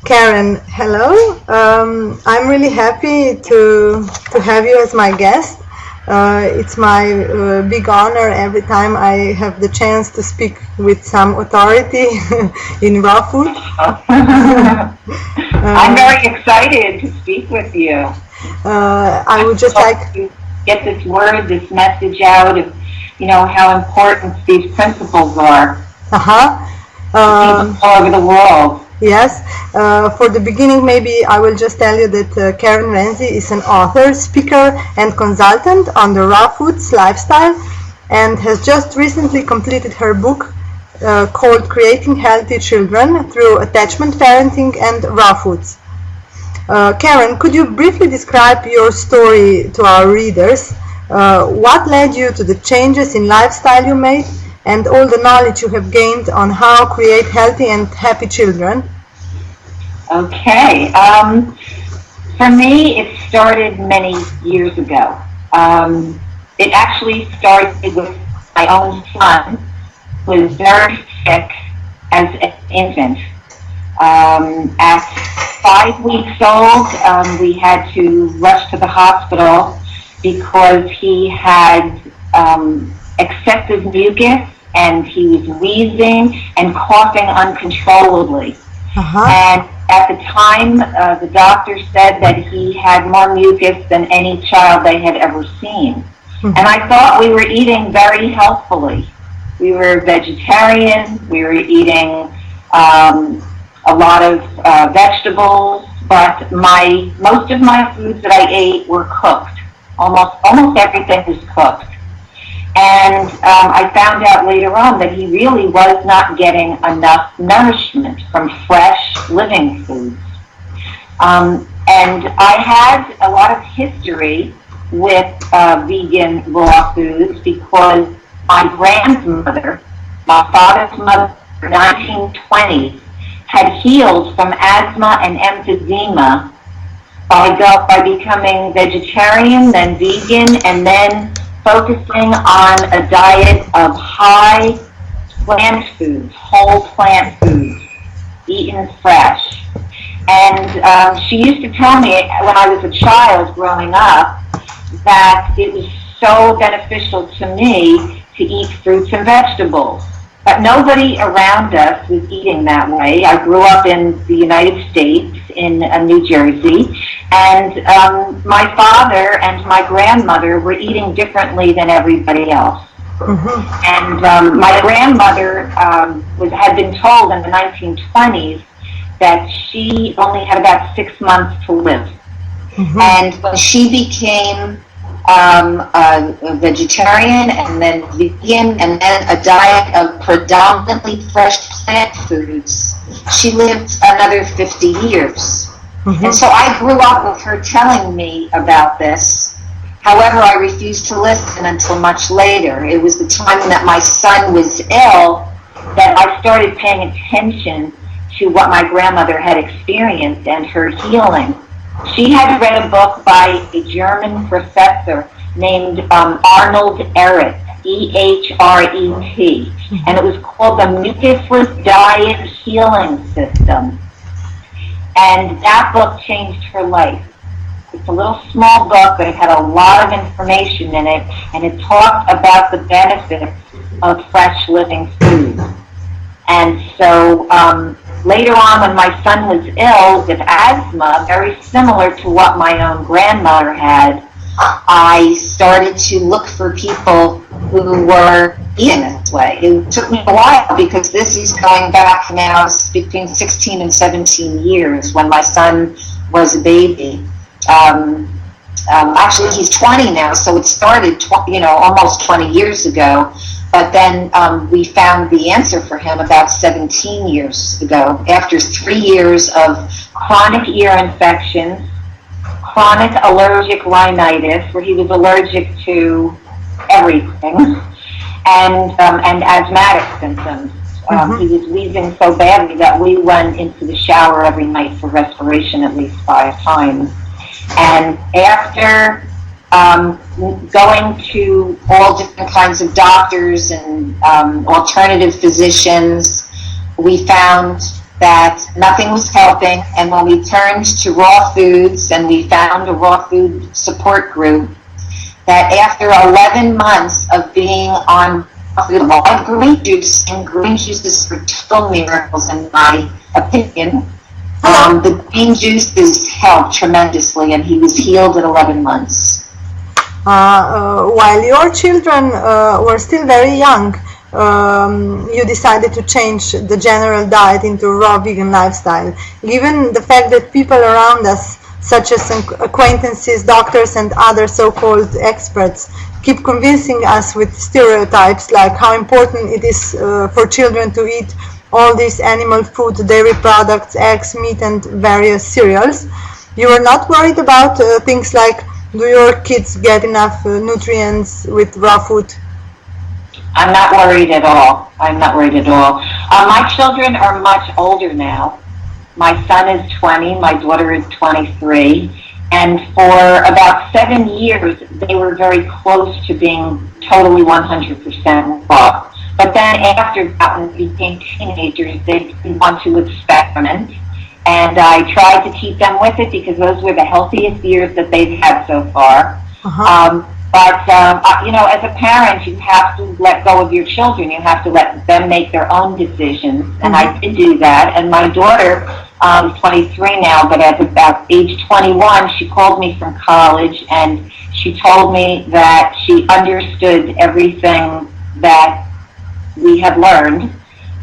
Karen, hello. I'm really happy to have you as my guest. It's my big honor every time I have the chance to speak with some authority in raw food. I'm very excited to speak with you. I would just like to get this word, this message out of, how important these principles are. All over the world. Yes. For the beginning, maybe I will just tell you that Karen Ranzi is an author, speaker, and consultant on the raw foods lifestyle, and has just recently completed her book called Creating Healthy Children Through Attachment Parenting and Raw Foods. Karen, could you briefly describe your story to our readers? What led you to the changes in lifestyle you made, and all the knowledge you have gained on how to create healthy and happy children? Okay. For me, it started many years ago. It actually started with my own son, who was very sick as an infant. At 5 weeks old, we had to rush to the hospital because he had excessive mucus, and he was wheezing and coughing uncontrollably. And at the time, the doctor said that he had more mucus than any child they had ever seen. And I thought we were eating very healthfully. We were vegetarian, we were eating a lot of vegetables, but most of my foods that I ate were cooked. Almost everything was cooked. And I found out later on that he really was not getting enough nourishment from fresh, living foods. And I had a lot of history with vegan raw foods because my grandmother, my father's mother, in the 1920s, had healed from asthma and emphysema by becoming vegetarian, then vegan, and then focusing on a diet of high plant foods, whole plant foods, eaten fresh. And she used to tell me when I was a child growing up that it was so beneficial to me to eat fruits and vegetables. But nobody around us was eating that way. I grew up in the United States, in New Jersey, and my father and my grandmother were eating differently than everybody else. And my grandmother had been told in the 1920s that she only had about 6 months to live. And when she became a vegetarian and then vegan and then a diet of predominantly fresh plant foods, she lived another 50 years. And so I grew up with her telling me about this. However, I refused to listen until much later. It was the time that my son was ill that I started paying attention to what my grandmother had experienced and her healing. She had read a book by a German professor named Arnold Ehret, E-H-R-E-T, and it was called the Mucusless Diet Healing System. And that book changed her life. It's a little small book, but it had a lot of information in it, and it talked about the benefits of fresh living food. And so later on, when my son was ill with asthma, very similar to what my own grandmother had, I started to look for people who were eating this way. It took me a while because this is going back now between 16 and 17 years when my son was a baby. Actually, he's 20 now, so it started almost 20 years ago. But then we found the answer for him about 17 years ago, after 3 years of chronic ear infections, chronic allergic rhinitis, where he was allergic to everything, and asthmatic symptoms. He was wheezing so badly that we went into the shower every night for respiration at least 5 times. And after going to all different kinds of doctors and alternative physicians, we found that nothing was helping, and when we turned to raw foods and we found a raw food support group, that after 11 months of being on raw green juice, and green juices are total miracles in my opinion, the green juices helped tremendously, and he was healed at 11 months. While your children were still very young, you decided to change the general diet into a raw vegan lifestyle. Given the fact that people around us, such as acquaintances, doctors and other so-called experts, keep convincing us with stereotypes like how important it is for children to eat all these animal food, dairy products, eggs, meat and various cereals, you are not worried about things like, do your kids get enough nutrients with raw food? I'm not worried at all. I'm not worried at all. My children are much older now. My son is 20, my daughter is 23, and for about 7 years they were very close to being totally 100% raw. But then after that, when they became teenagers, they didn't want to experiment, and I tried to keep them with it because those were the healthiest years that they've had so far. But as a parent, you have to let go of your children. You have to let them make their own decisions. And I did do that. And my daughter is 23 now, but at about age 21, she called me from college and she told me that she understood everything that we had learned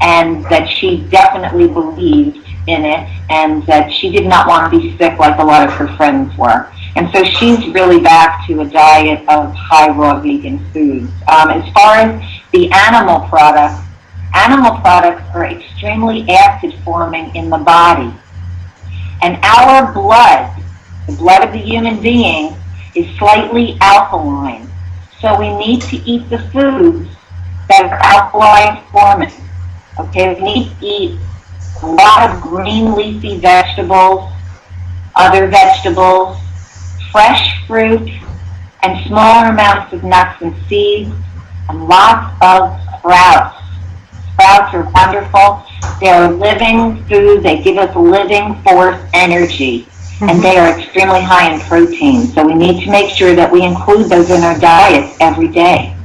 and that she definitely believed in it and that she did not want to be sick like a lot of her friends were. And so she's really back to a diet of high raw vegan foods. As far as the animal products are extremely acid forming in the body. And our blood, the blood of the human being, is slightly alkaline. So we need to eat the foods that are alkaline forming. Okay, we need to eat a lot of green leafy vegetables, other vegetables, fresh fruit, and smaller amounts of nuts and seeds, and lots of sprouts. Sprouts are wonderful. They're living food. They give us living force energy, and they are extremely high in protein. So we need to make sure that we include those in our diets every day.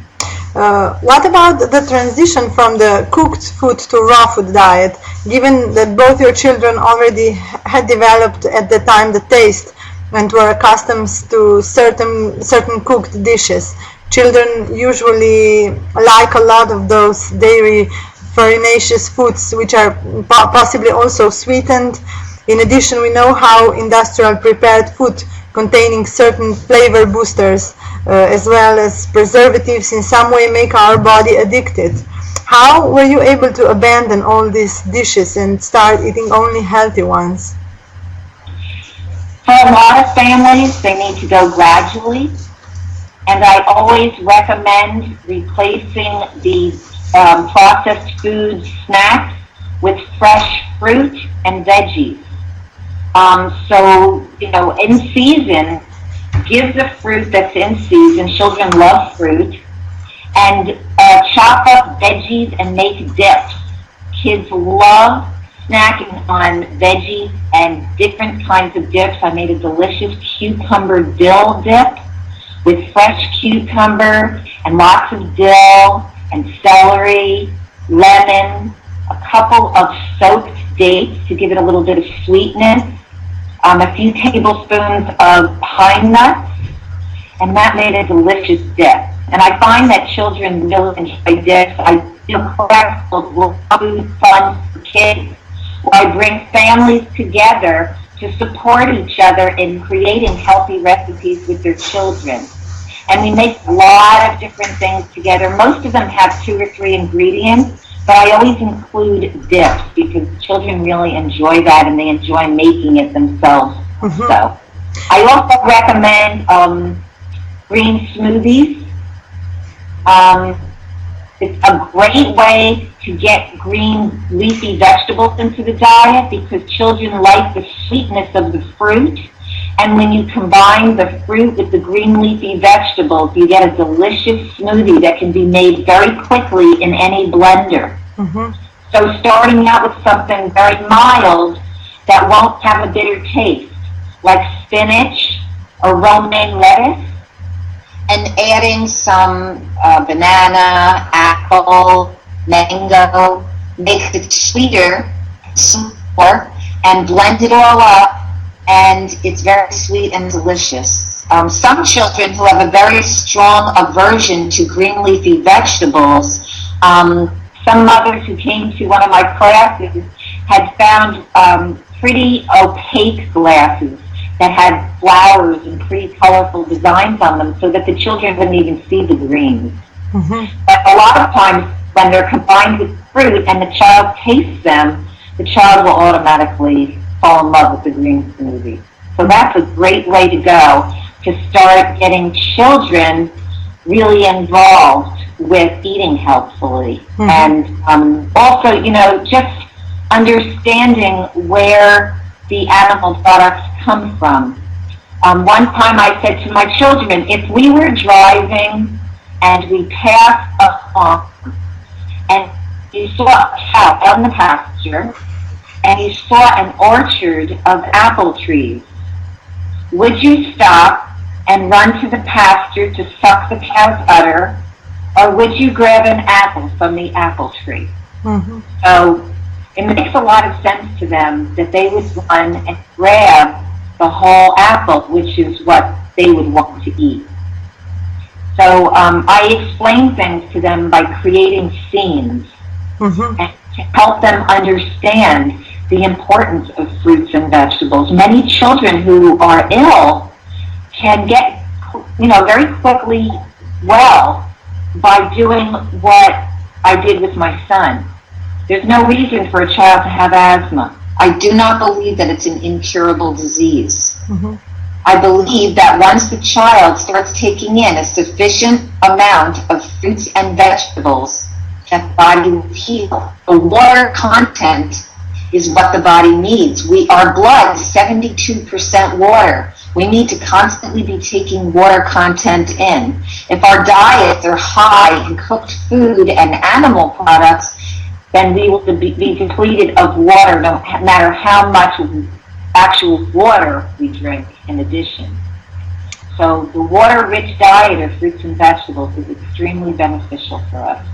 What about the transition from the cooked food to raw food diet, given that both your children already had developed at the time the taste and were accustomed to certain cooked dishes? Children usually like a lot of those dairy farinaceous foods which are possibly also sweetened. In addition, we know how industrial prepared food containing certain flavor boosters as well as preservatives in some way make our body addicted. How were you able to abandon all these dishes and start eating only healthy ones? For a lot of families, they need to go gradually, and I always recommend replacing the processed food snacks with fresh fruit and veggies. In season, give the fruit that's in season. Children love fruit. And chop up veggies and make dips. Kids love snacking on veggies and different kinds of dips. I made a delicious cucumber dill dip with fresh cucumber and lots of dill and celery, lemon, a couple of soaked dates to give it a little bit of sweetness, a few tablespoons of pine nuts, and that made a delicious dip. And I find that children really enjoy dips. I do practical food fun for kids, where I bring families together to support each other in creating healthy recipes with their children. And we make a lot of different things together. Most of them have 2 or 3 ingredients, but I always include dips because children really enjoy that and they enjoy making it themselves. So I also recommend green smoothies. It's a great way to get green leafy vegetables into the diet because children like the sweetness of the fruit. And when you combine the fruit with the green leafy vegetables, you get a delicious smoothie that can be made very quickly in any blender. So starting out with something very mild that won't have a bitter taste, like spinach or romaine lettuce, and adding some banana, apple, mango, makes it sweeter, some more, and blend it all up, and it's very sweet and delicious. Some children who have a very strong aversion to green leafy vegetables, some mothers who came to one of my classes had found pretty opaque glasses that had flowers and pretty colorful designs on them so that the children wouldn't even see the greens. But a lot of times when they're combined with fruit and the child tastes them, the child will automatically fall in love with the green smoothie. So that's a great way to go to start getting children really involved with eating healthfully. And also, you know, just understanding where the animal products come from. One time I said to my children, if we were driving and we passed a farm and you saw a cow out in the pasture and you saw an orchard of apple trees, would you stop and run to the pasture to suck the cow's udder, or would you grab an apple from the apple tree? So it makes a lot of sense to them that they would run and grab the whole apple, which is what they would want to eat. So I explain things to them by creating scenes and to help them understand the importance of fruits and vegetables. Many children who are ill can get, you know, very quickly well by doing what I did with my son. There's no reason for a child to have asthma. I do not believe that it's an incurable disease. I believe that once the child starts taking in a sufficient amount of fruits and vegetables, that the body will heal. The water content is what the body needs. Our blood is 72% water. We need to constantly be taking water content in. If our diets are high in cooked food and animal products, then we will be depleted of water no matter how much actual water we drink in addition. So the water-rich diet of fruits and vegetables is extremely beneficial for us.